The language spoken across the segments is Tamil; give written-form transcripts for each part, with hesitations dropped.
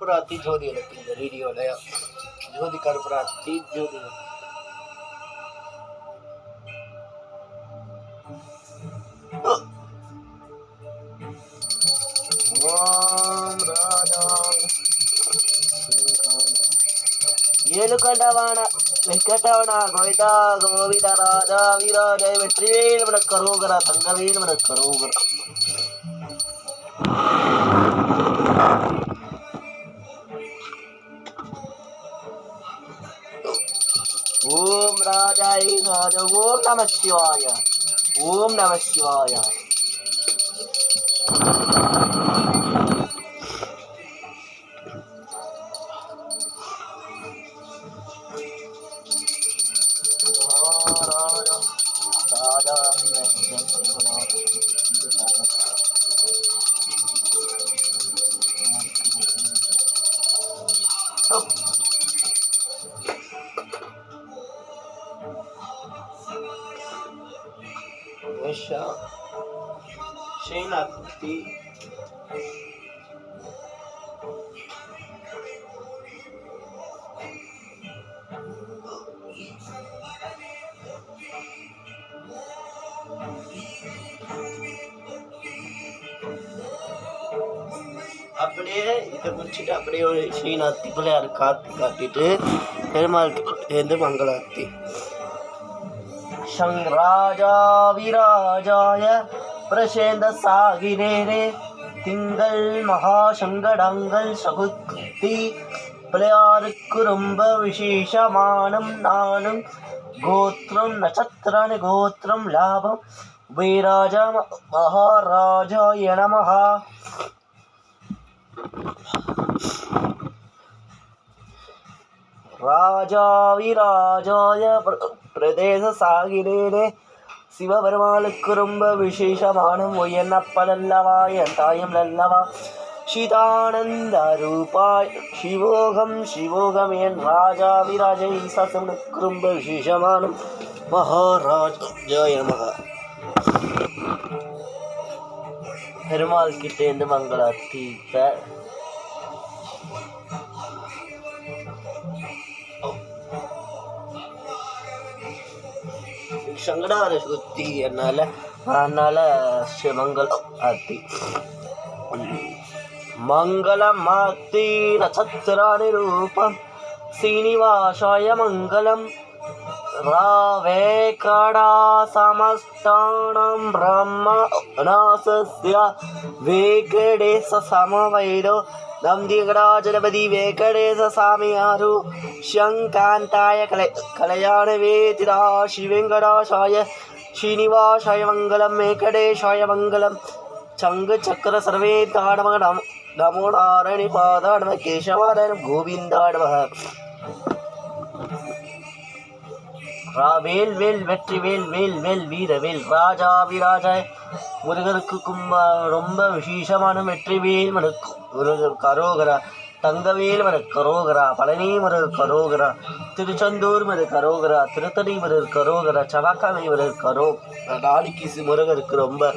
கருப்புராத்தி ஜோதி எனக்கு இந்த வீடியோல ஜோதி கருப்புராத்தி ஜோதி ஓம் ராஜா ஏழுகண்டவான வெங்கடவன கோவிந்தா கோவிந்த ராஜா வீராஜய வெற்றிவேல் மன கரோகரா தங்கவேல் மன கரோகரா ஓம் ராஜாய ராஜா ஓம் நம சிவாய ஓம் நம சிவாய சேனாதி அப்படியே இதை முடிச்சுட்டு அப்படியே ஒரு ஸ்ரீநாத்தி பிள்ளையார் காட்டிட்டு பெருமாள் இருந்து மங்களார்த்தி ராஜா விராஜாய பிரசேந்த சாகிரே திங்கள் மகா சங்கடங்கள் சகுத்தி பிள்ளையாருக்கு ரொம்ப விசேஷமானம் நானும் கோத்திரம் நட்சத்திரான கோத்திரம் லாபம் வீராஜா மகாராஜாய நமஹ ராஜா விராஜாய பிரதேச சாகிரே சிவபெருமாளுக்கு ரொம்ப விசேஷமானம் ஒய்யன்னப்பலல்லவா என் தாயம் நல்லவா சிதானந்த ரூபாய் சிவோகம் சிவோகம் என் ராஜா விராஜ ஈசாசனுக்கு ரொம்ப விசேஷமானம் மகாராஜாய நமஹ பெருமாள் கிட்டேந்து மங்களார்த்தி சங்கடார சுத்தி அதனால மங்களம் ஆர்த்தி மங்களம் ஆர்த்தி நட்சத்திராணி ரூபம் சீனிவாசாய மங்களம் ராவே கடா சமஸ்தானம் பிரம்மநாசஸ்ய வேங்கடேச சமவைதோ நந்திகடாஜலபதி வேங்கடேச சாமியாரு சங்காந்தாய கலையான வேதிரா ஸ்ரீவெங்கடாசாய ஸ்ரீனிவாசாய மங்கலம் வேங்கடேஷாய மங்கலம் சங்கு சக்கர சர்வே தாடம நமோ நாரணி பாதாடம கேசவாடனம் கோவிந்தாடம வேல் வேல் வெற்றி வேல் வேல் வேல் வீர வேல் ராஜா விராஜாய் முருகருக்கு ரொம்ப விசேஷமான வெற்றி வேல் மனுக்கு முருகர் கரோகரா தங்கவேல் மரு கரோகரா பழனி மரு கரோகரா திருச்செந்தூர் மரு கரோகரா திருத்தணி மரு கரோகரா சவாக்காமை மரு நாளைக்கு முருகருக்கு ரொம்ப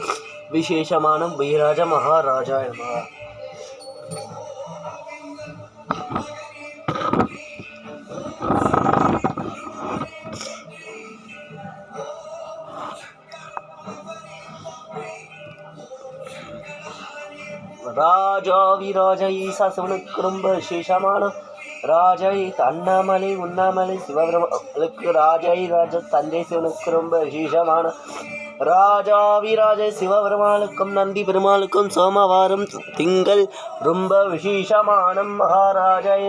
விசேஷமான வீராஜ மகாராஜா ராஜா விராஜ ஈசாசவனுக்கு ரொம்ப விசேஷமான ராஜை அண்ணாமலை உண்ணாமலை சிவபெருமானுக்கு ராஜை ராஜ தந்தை சிவனுக்கு ரொம்ப விசேஷமான ராஜா விராஜ சிவபெருமானுக்கும் நந்தி பெருமாளுக்கும் சோமவாரம் திங்கள் ரொம்ப விசேஷமான மகாராஜை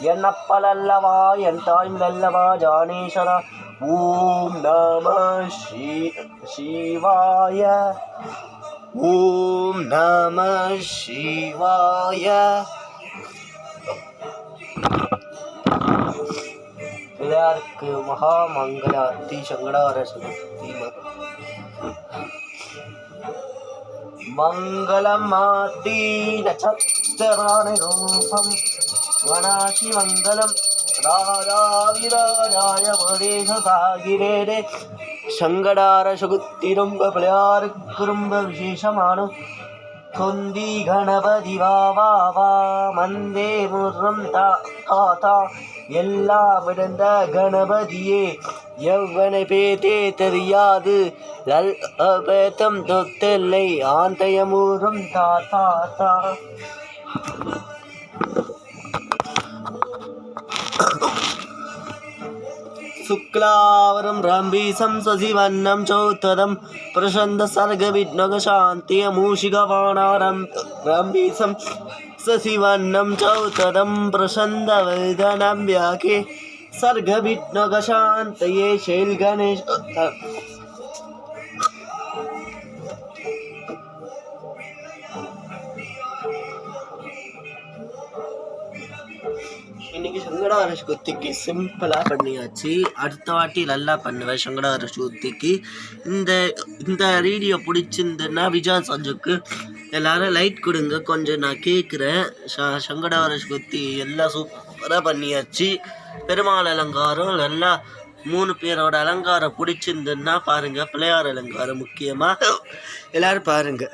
என்னப்பலல்லவா என் தாய்மல்லவா ஜானேஸ்வரா ஓம் நம சிவாய ஓம் நம சிவாய பிள்ளையாருக்கு மகா மங்களார்த்தி சங்கடார சுத்தி மங்களம் ஆர்த்தி நட்சத்திராணி ரூபம் வனாசி மங்களம் ராஜா விராஜாய பிரதேச சாகிரே சங்கடார சகுத்தி ரொம்ப பிள்ளையாருக்கு ரொம்ப விசேஷமான தொந்தி கணபதி வா வா வா மந்தே முர்ரம் தா தா தா எல்லாம் விழுந்த கணபதியே எவ்வனை பேத்தே தெரியாது பேத்தம் தொத்தெல்லை ஆந்தயமூரும் தா தா தா. शुक्लावरं रम्भीसं सशिवन्नं चौतरं प्रशन्द सर्गविघ्नशान्तियमूषिकवाणारं रम्भीसं सशिवन्नं चौतरं प्रशन्द वैदनं व्याके सर्गविघ्नशान्तये शैलगणेश. இன்னைக்கு சங்கடஹர சதுர்த்திக்கு சிம்பிளாக பண்ணியாச்சு. அடுத்த வாட்டி நல்லா பண்ணுவேன் சங்கடஹர சதுர்த்திக்கு. இந்த வீடியோ பிடிச்சிருந்துன்னா விஜய் சஞ்சுக்கு எல்லாரும் லைட் கொடுங்க. கொஞ்சம் நான் கேட்குறேன். சங்கடஹர சதுர்த்தி எல்லாம் சூப்பராக பண்ணியாச்சு. பெருமாள் அலங்காரம் நல்லா 3 பேரோட அலங்காரம் பிடிச்சிருந்துன்னா பாருங்கள். பிள்ளையார் அலங்காரம் முக்கியமாக எல்லோரும் பாருங்கள்.